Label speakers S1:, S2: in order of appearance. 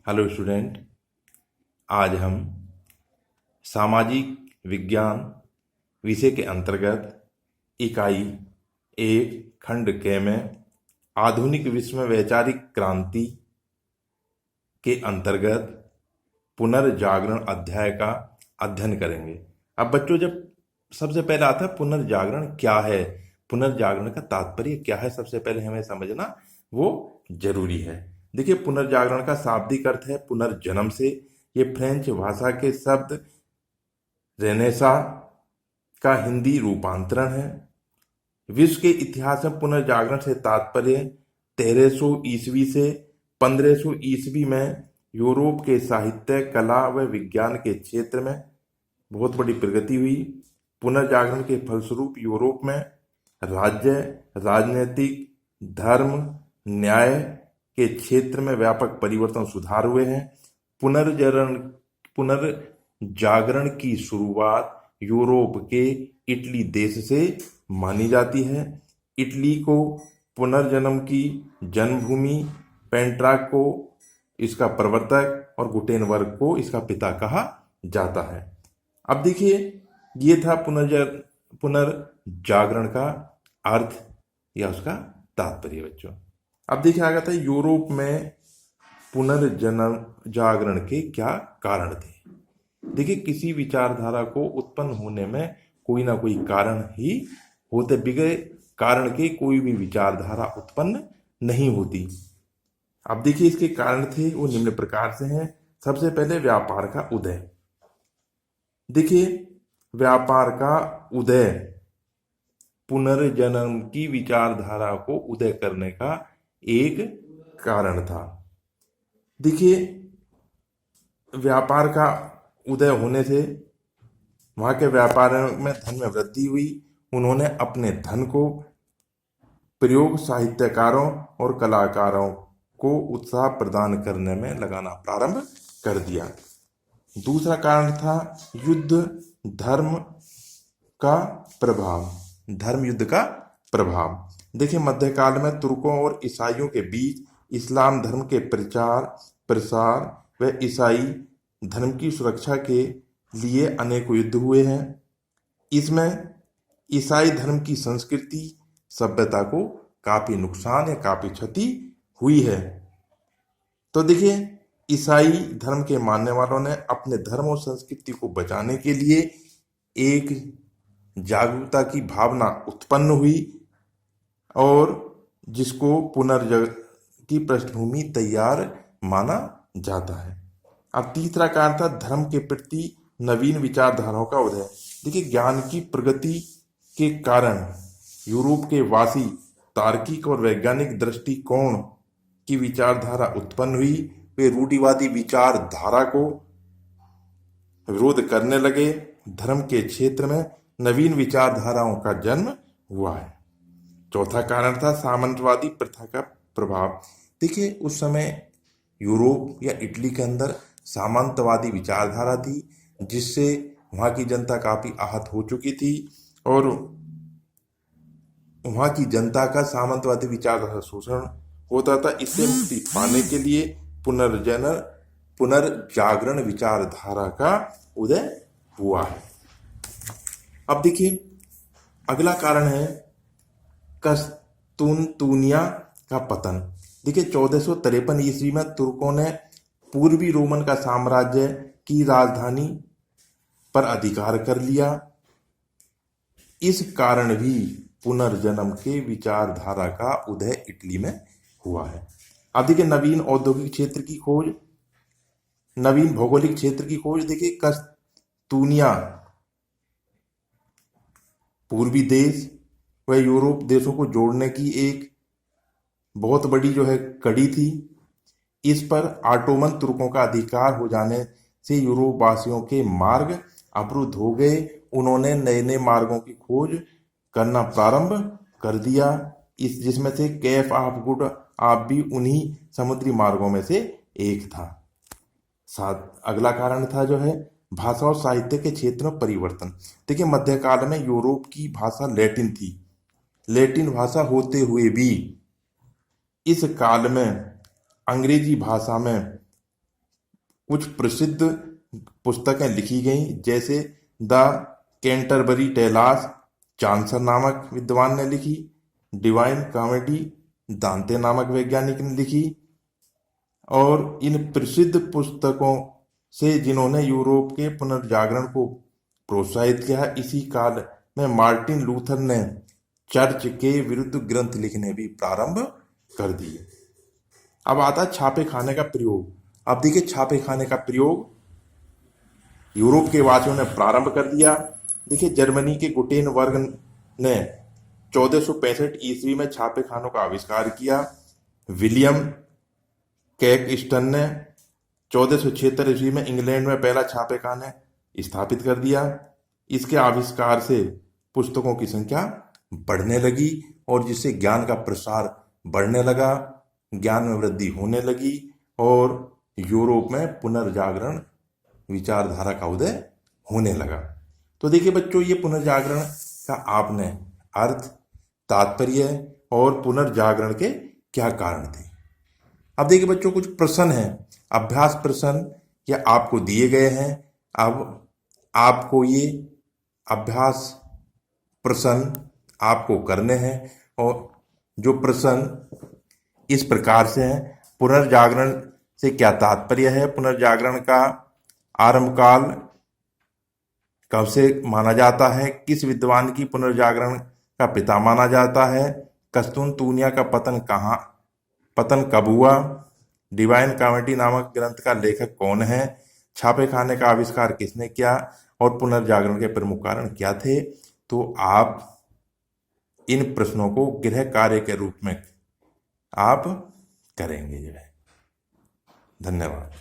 S1: Hello student. आज हम सामाजिक विज्ञान विषय के अंतर्गत इकाई 1 खंड के में आधुनिक विश्व में वैचारिक क्रांति के अंतर्गत पुनर्जागरण अध्याय का अध्ययन करेंगे। अब बच्चों, जब सबसे पहले आता है पुनर्जागरण क्या है, पुनर्जागरण का तात्पर्य क्या है, सबसे पहले हमें समझना वो जरूरी है। देखिए, पुनर्जागरण का शाब्दिक अर्थ है पुनर्जन्म से। ये फ्रेंच भाषा के शब्द रेनेसा का हिंदी रूपांतरण है। विश्व के इतिहास में पुनर्जागरण से तात्पर्य 1300 ईस्वी से 1500 ईस्वी में यूरोप के साहित्य, कला व विज्ञान के क्षेत्र में बहुत बड़ी प्रगति हुई। पुनर्जागरण के फलस्वरूप यूरोप में राज्य, राजनीतिक, धर्म, न्याय के क्षेत्र में व्यापक परिवर्तन, सुधार हुए हैं। पुनर्जागरण की शुरुआत यूरोप के इटली देश से मानी जाती है। इटली को पुनर्जन्म की जन्मभूमि, पेट्रार्क को इसका प्रवर्तक और गुटेनबर्ग को इसका पिता कहा जाता है। अब देखिए, ये था पुनर्जागरण का अर्थ या उसका तात्पर्य बच्चों। अब देखिए आगे था यूरोप में पुनर्जागरण के क्या कारण थे। देखिए, किसी विचारधारा को उत्पन्न होने में कोई ना कोई कारण ही होते, बगैर कारण के कोई भी विचारधारा उत्पन्न नहीं होती। अब देखिए, इसके कारण थे वो निम्न प्रकार से हैं। सबसे पहले व्यापार का उदय। देखिए, व्यापार का उदय पुनर्जन्म की विचारधारा को उदय करने का एक कारण था। देखिए, व्यापार का उदय होने से वहां के व्यापार में धन में वृद्धि हुई। उन्होंने अपने धन को प्रयोग साहित्यकारों और कलाकारों को उत्साह प्रदान करने में लगाना प्रारंभ कर दिया। दूसरा कारण था युद्ध, धर्म का प्रभाव, धर्म युद्ध का प्रभाव। देखिए, मध्यकाल में तुर्कों और ईसाइयों के बीच इस्लाम धर्म के प्रचार प्रसार व ईसाई धर्म की सुरक्षा के लिए अनेक युद्ध हुए हैं। इसमें ईसाई धर्म की संस्कृति सभ्यता को काफी नुकसान या काफी क्षति हुई है। तो देखिए, ईसाई धर्म के मानने वालों ने अपने धर्म और संस्कृति को बचाने के लिए एक जागरूकता की भावना उत्पन्न हुई और जिसको पुनर्जागरण की पृष्ठभूमि तैयार माना जाता है। अब तीसरा कारण था धर्म के प्रति नवीन विचारधाराओं का उदय। देखिए, ज्ञान की प्रगति के कारण यूरोप के वासी तार्किक और वैज्ञानिक दृष्टिकोण की विचारधारा उत्पन्न हुई। वे रूढ़िवादी विचारधारा को विरोध करने लगे। धर्म के क्षेत्र में नवीन विचारधाराओं का जन्म हुआ है। चौथा कारण था सामंतवादी प्रथा का प्रभाव। देखिए, उस समय यूरोप या इटली के अंदर सामंतवादी विचारधारा थी, जिससे वहाँ की जनता काफी आहत हो चुकी थी और वहाँ की जनता का सामंतवादी विचारधारा शोषण होता था। इससे मुक्ति पाने के लिए पुनर्जागरण विचारधारा का उदय हुआ है। अब देखिए, अगला कारण है कस्तूनतूनिया का पतन। देखिए, 1453 ईस्वी में तुर्कों ने पूर्वी रोमन का साम्राज्य की राजधानी पर अधिकार कर लिया। इस कारण भी पुनर्जन्म के विचारधारा का उदय इटली में हुआ है। अब देखिए, नवीन औद्योगिक क्षेत्र की खोज, नवीन भौगोलिक क्षेत्र की खोज। देखिए, कस्तूनिया पूर्वी देश व यूरोप देशों को जोड़ने की एक बहुत बड़ी कड़ी थी। इस पर ऑटोमन तुर्कों का अधिकार हो जाने से यूरोप वासियों के मार्ग अवरुद्ध हो गए। उन्होंने नए नए मार्गों की खोज करना प्रारंभ कर दिया, जिसमें से केप ऑफ गुड ऑफ भी उन्हीं समुद्री मार्गों में से एक था। अगला कारण था भाषा और साहित्य के क्षेत्र में परिवर्तन। देखिए, मध्यकाल में यूरोप की भाषा लैटिन थी। लैटिन भाषा होते हुए भी इस काल में अंग्रेजी भाषा में कुछ प्रसिद्ध पुस्तकें लिखी गई, जैसे द कैंटरबरी टेलास चांसर नामक विद्वान ने लिखी, डिवाइन कॉमेडी दांते नामक वैज्ञानिक ने लिखी। और इन प्रसिद्ध पुस्तकों से जिन्होंने यूरोप के पुनर्जागरण को प्रोत्साहित किया, इसी काल में मार्टिन लूथर ने चर्च के विरुद्ध ग्रंथ लिखने भी प्रारंभ कर दिए। अब आता है छापे खाने का प्रयोग। अब देखिए, छापे खाने का प्रयोग यूरोप के वासियों ने प्रारंभ कर दिया। देखिए, जर्मनी के गुटेनबर्ग ने 1465 ईस्वी में छापे खानों का आविष्कार किया। विलियम कैक्सटन ने 1476 ईस्वी में इंग्लैंड में पहला छापे खाना स्थापित कर दिया। इसके आविष्कार से पुस्तकों की संख्या बढ़ने लगी और जिससे ज्ञान का प्रसार बढ़ने लगा, ज्ञान में वृद्धि होने लगी और यूरोप में पुनर्जागरण विचारधारा का उदय होने लगा। तो देखिए बच्चों, ये पुनर्जागरण का आपने अर्थ, तात्पर्य और पुनर्जागरण के क्या कारण थे। अब देखिए बच्चों, कुछ प्रश्न हैं, अभ्यास प्रश्न या आपको दिए गए हैं। अब आपको ये अभ्यास प्रश्न आपको करने हैं और जो प्रश्न इस प्रकार से हैं। पुनर्जागरण से क्या तात्पर्य है? पुनर्जागरण का आरंभ काल कब से माना जाता है? किस विद्वान की पुनर्जागरण का पिता माना जाता है? कस्तूनतूनिया का पतन कब हुआ? डिवाइन कॉमेडी नामक ग्रंथ का लेखक कौन है? छापे खाने का आविष्कार किसने किया? और पुनर्जागरण के प्रमुख कारण क्या थे? तो आप इन प्रश्नों को गृह कार्य के रूप में आप करेंगे। धन्यवाद।